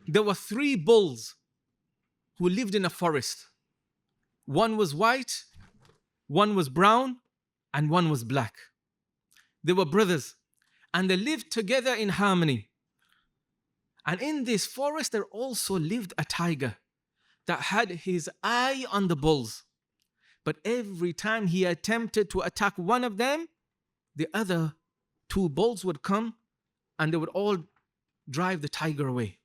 There were 3 bulls who lived in a forest. One was white, one was brown, and one was black. They were brothers, and they lived together in harmony. And in this forest, there also lived a tiger that had his eye on the bulls. But every time he attempted to attack one of them, the other 2 bulls would come and they would all drive the tiger away.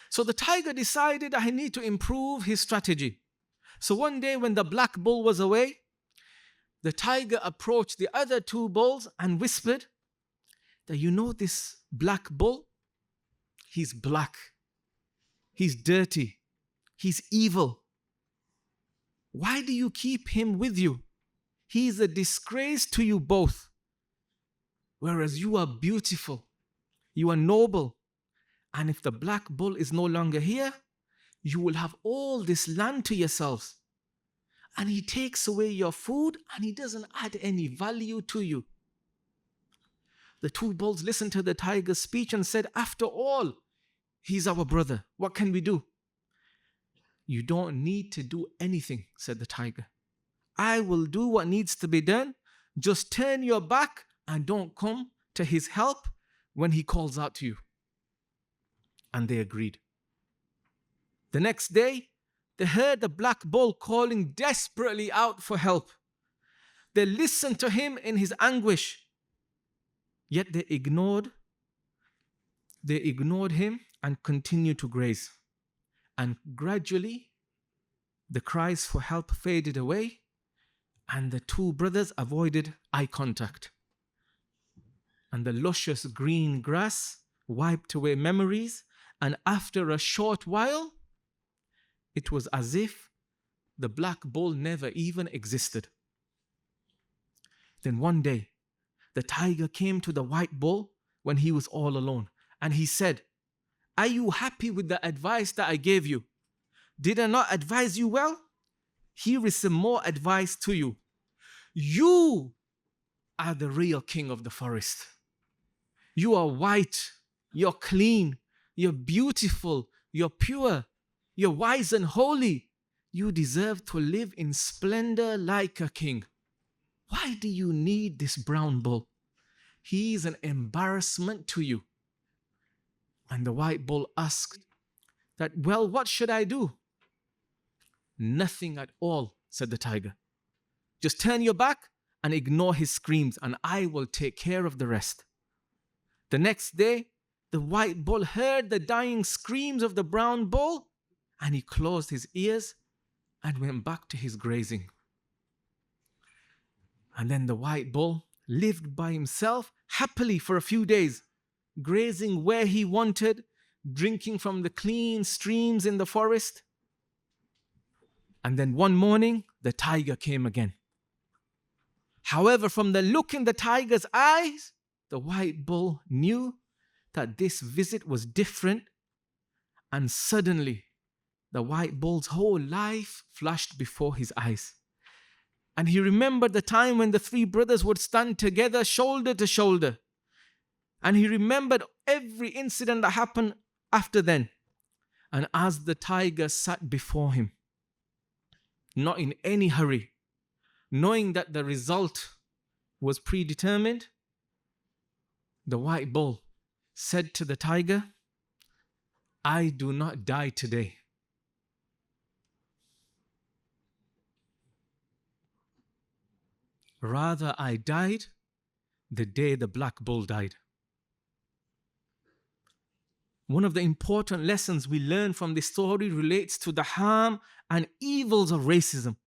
So the tiger decided I need to improve his strategy. So one day when the black bull was away, the tiger approached the other 2 bulls and whispered that, you know, this black bull, he's black, he's dirty, he's evil. Why do you keep him with you? He's a disgrace to you both. Whereas you are beautiful, you are noble. And if the black bull is no longer here, you will have all this land to yourselves. And he takes away your food and he doesn't add any value to you. The 2 bulls listened to the tiger's speech and said, after all, he's our brother. What can we do? You don't need to do anything, said the tiger. I will do what needs to be done. Just turn your back and don't come to his help when he calls out to you. And they agreed. The next day, they heard the black bull calling desperately out for help. They listened to him in his anguish. Yet they ignored him and continued to graze. And gradually, the cries for help faded away, and the 2 brothers avoided eye contact. And the luscious green grass wiped away memories, and after a short while, it was as if the black bull never even existed. Then one day, the tiger came to the white bull when he was all alone, and he said, are you happy with the advice that I gave you? Did I not advise you well? Here is some more advice to you. You are the real king of the forest. You are white, you're clean, you're beautiful, you're pure, you're wise and holy. You deserve to live in splendor like a king. Why do you need this brown bull? He is an embarrassment to you. And the white bull asked that, well, what should I do? Nothing at all, said the tiger. Just turn your back and ignore his screams, and I will take care of the rest. The next day, the white bull heard the dying screams of the brown bull, and he closed his ears and went back to his grazing. And then the white bull lived by himself happily for a few days, grazing where he wanted, drinking from the clean streams in the forest. And then one morning, the tiger came again. However, from the look in the tiger's eyes, the white bull knew that this visit was different, and suddenly the white bull's whole life flashed before his eyes. And he remembered the time when the 3 brothers would stand together shoulder to shoulder. And he remembered every incident that happened after then. And as the tiger sat before him, not in any hurry, knowing that the result was predetermined, the white bull said to the tiger, I do not die today. Rather, I died the day the black bull died. One of the important lessons we learn from this story relates to the harm and evils of racism,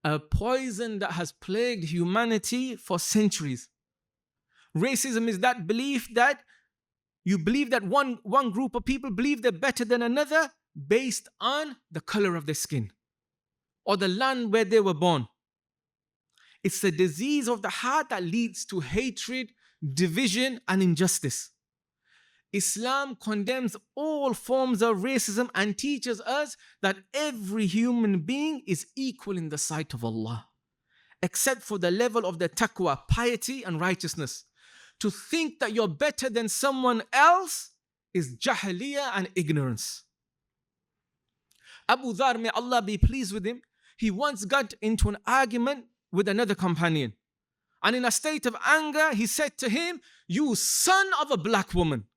a poison that has plagued humanity for centuries. Racism is that belief that you believe that one group of people believe they're better than another based on the color of their skin or the land where they were born. It's the disease of the heart that leads to hatred, division, and injustice. Islam condemns all forms of racism and teaches us that every human being is equal in the sight of Allah, except for the level of their taqwa, piety, and righteousness. To think that you're better than someone else is jahiliyyah and ignorance. Abu Dhar, may Allah be pleased with him, he once got into an argument with another companion. And in a state of anger, he said to him, "You son of a black woman."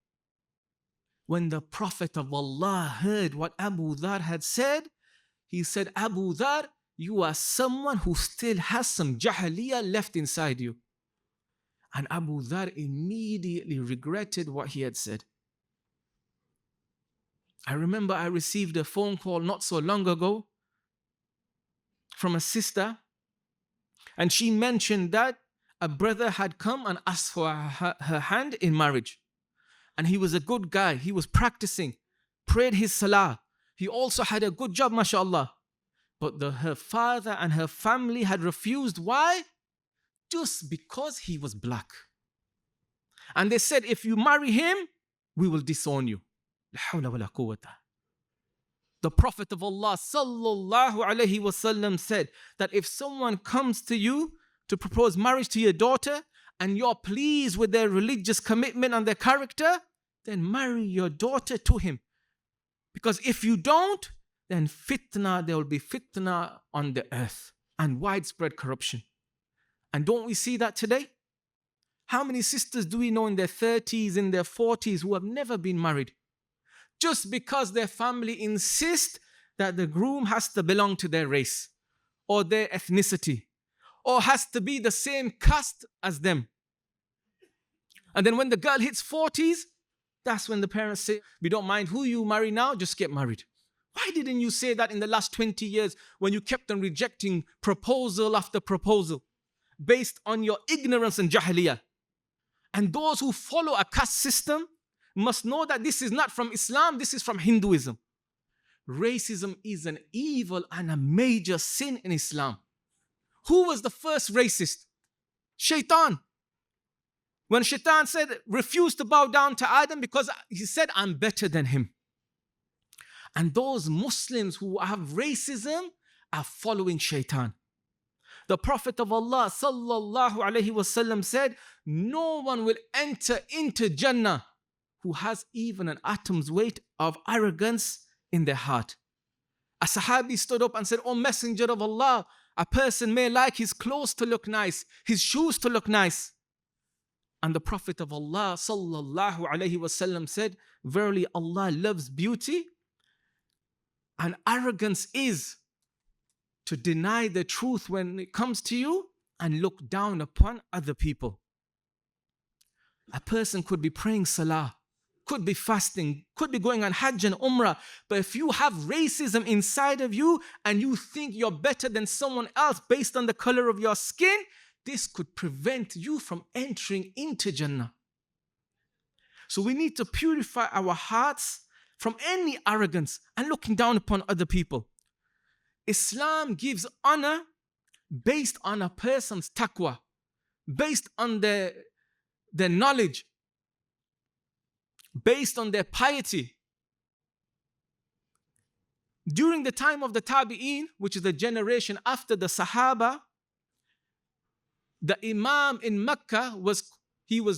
When the Prophet of Allah heard what Abu Dhar had said, he said, "Abu Dhar, you are someone who still has some jahiliyyah left inside you." And Abu Dhar immediately regretted what he had said. I remember I received a phone call not so long ago from a sister, and she mentioned that a brother had come and asked for her hand in marriage. And he was a good guy. He was practicing, prayed his salah. He also had a good job, mashallah. But her father and her family had refused. Why? Just because he was black. And they said, if you marry him, we will disown you. The Prophet of Allah sallallahu alaihi wasallam said that if someone comes to you to propose marriage to your daughter and you're pleased with their religious commitment and their character, then marry your daughter to him. Because if you don't, then there will be fitna on the earth and widespread corruption. And don't we see that today? How many sisters do we know in their 30s, in their 40s who have never been married? Just because their family insists that the groom has to belong to their race or their ethnicity or has to be the same caste as them. And then when the girl hits 40s, that's when the parents say, "We don't mind who you marry now, just get married." Why didn't you say that in the last 20 years when you kept on rejecting proposal after proposal based on your ignorance and jahiliyyah? And those who follow a caste system must know that this is not from Islam, this is from Hinduism. Racism is an evil and a major sin in Islam. Who was the first racist? Shaitan. When Shaitan refused to bow down to Adam because he said, "I'm better than him." And those Muslims who have racism are following Shaitan. The Prophet of Allah sallallahu alaihi wasallam said, "No one will enter into Jannah who has even an atom's weight of arrogance in their heart." A Sahabi stood up and said, "O Messenger of Allah, a person may like his clothes to look nice, his shoes to look nice." And the Prophet of Allah sallallahu alaihi wasallam said, "Verily Allah loves beauty, and arrogance is to deny the truth when it comes to you and look down upon other people." A person could be praying salah, could be fasting, could be going on Hajj and Umrah, but if you have racism inside of you and you think you're better than someone else based on the color of your skin, this could prevent you from entering into Jannah. So we need to purify our hearts from any arrogance and looking down upon other people. Islam gives honor based on a person's taqwa, based on their knowledge, based on their piety. During the time of the Tabi'een, which is the generation after the Sahaba, the Imam in Mecca was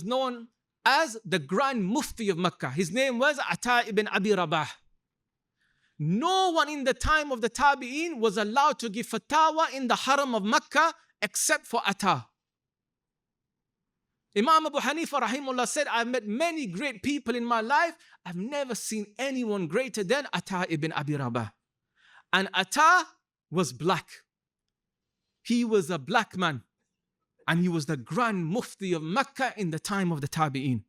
known as the Grand Mufti of Mecca. His name was Ata ibn Abi Rabah. No one in the time of the Tabi'een was allowed to give fatwa in the Haram of Mecca except for Ata. Imam Abu Hanifa rahimullah said, "I've met many great people in my life. I've never seen anyone greater than Ata ibn Abi Rabah." And Ata was black. He was a black man. And he was the Grand Mufti of Mecca in the time of the Tabi'een.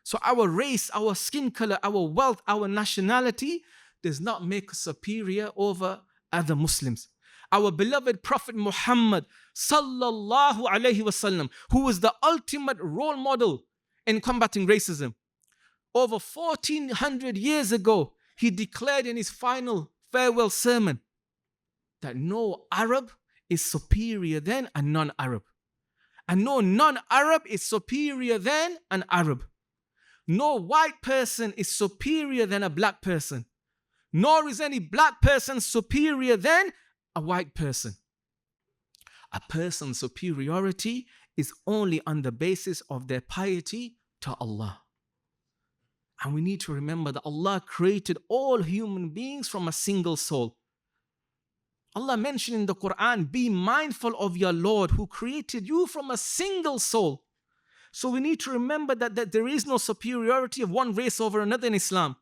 So our race, our skin color, our wealth, our nationality does not make us superior over other Muslims. Our beloved Prophet Muhammad sallallahu alaihi wasallam, who was the ultimate role model in combating racism, over 1400 years ago, he declared in his final farewell sermon that no Arab is superior than a non-Arab. And no non-Arab is superior than an Arab. No white person is superior than a black person. Nor is any black person superior than a white person. A person's superiority is only on the basis of their piety to Allah. And we need to remember that Allah created all human beings from a single soul. Allah mentioned in the Quran, be mindful of your Lord who created you from a single soul. So we need to remember that there is no superiority of one race over another in Islam.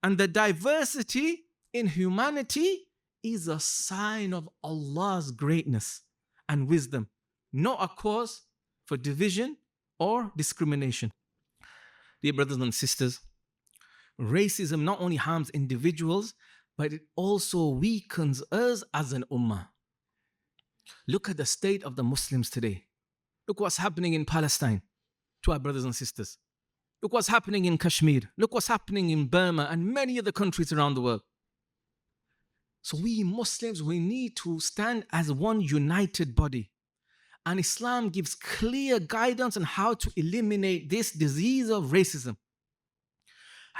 And the diversity in humanity is a sign of Allah's greatness and wisdom, not a cause for division or discrimination. Dear brothers and sisters, racism not only harms individuals, but it also weakens us as an ummah. Look at the state of the Muslims today. Look what's happening in Palestine to our brothers and sisters. Look what's happening in Kashmir. Look what's happening in Burma and many other countries around the world. So we Muslims, we need to stand as one united body. And Islam gives clear guidance on how to eliminate this disease of racism.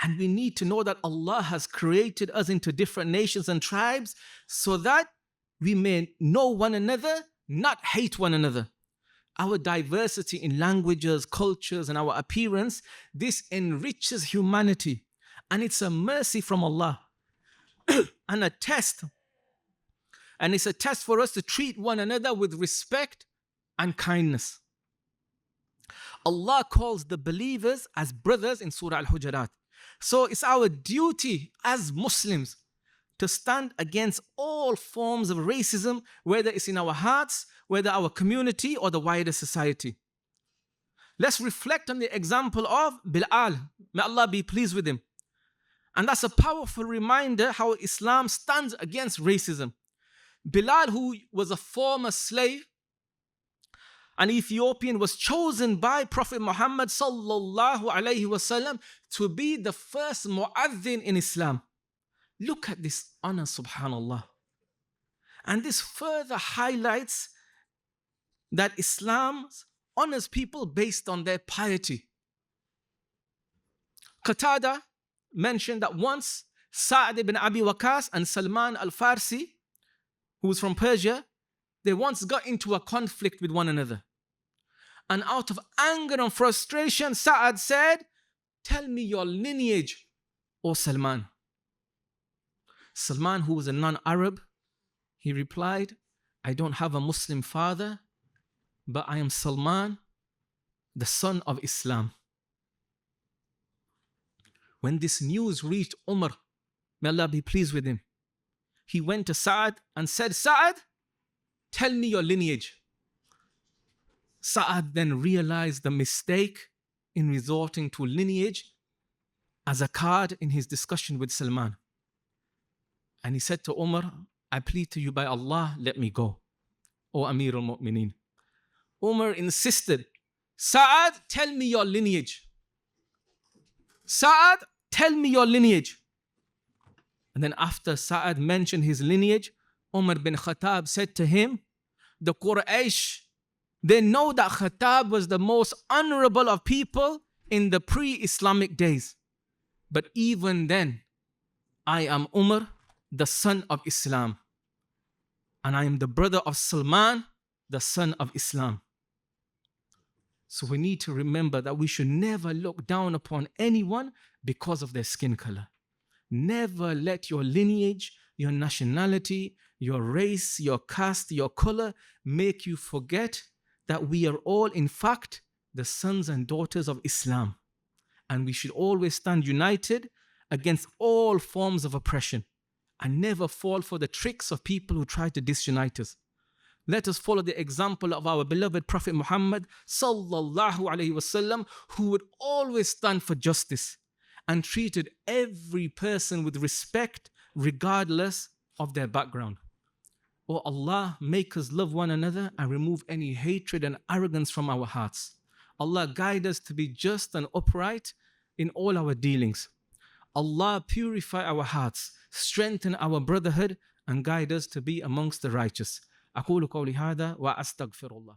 And we need to know that Allah has created us into different nations and tribes so that we may know one another, not hate one another. Our diversity in languages, cultures, and our appearance, this enriches humanity. And it's a mercy from Allah and a test. And it's a test for us to treat one another with respect and kindness. Allah calls the believers as brothers in Surah Al-Hujurat. So it's our duty as Muslims to stand against all forms of racism, whether it's in our hearts, whether our community or the wider society. Let's reflect on the example of Bilal. May Allah be pleased with him. And that's a powerful reminder how Islam stands against racism. Bilal, who was a former slave, an Ethiopian, was chosen by Prophet Muhammad sallallahu alaihi wasallam to be the first mu'adhin in Islam. Look at this honor, subhanallah. And this further highlights that Islam honors people based on their piety. Qatada mentioned that once Sa'd ibn Abi Waqas and Salman al-Farsi, who was from Persia, they once got into a conflict with one another. And out of anger and frustration, Sa'ad said, "Tell me your lineage, O Salman." Salman, who was a non-Arab, he replied, "I don't have a Muslim father, but I am Salman, the son of Islam." When this news reached Umar, may Allah be pleased with him, he went to Sa'ad and said, "Sa'ad, tell me your lineage." Sa'ad then realized the mistake in resorting to lineage as a card in his discussion with Salman. And he said to Umar, "I plead to you by Allah, let me go, O Amir al-Mu'mineen." Umar insisted, "Sa'ad, tell me your lineage. Sa'ad, tell me your lineage." And then after Sa'ad mentioned his lineage, Umar bin Khattab said to him, "The Quraysh, they know that Khattab was the most honorable of people in the pre-Islamic days. But even then, I am Umar, the son of Islam. And I am the brother of Salman, the son of Islam." So we need to remember that we should never look down upon anyone because of their skin color. Never let your lineage, your nationality, your race, your caste, your color make you forget that we are all, in fact, the sons and daughters of Islam. And we should always stand united against all forms of oppression and never fall for the tricks of people who try to disunite us. Let us follow the example of our beloved Prophet Muhammad sallallahu alaihi wasallam, who would always stand for justice and treated every person with respect regardless of their background. O Allah, make us love one another and remove any hatred and arrogance from our hearts. Allah, guide us to be just and upright in all our dealings. Allah, purify our hearts, strengthen our brotherhood, and guide us to be amongst the righteous. أقول قولي هذا وأستغفر الله.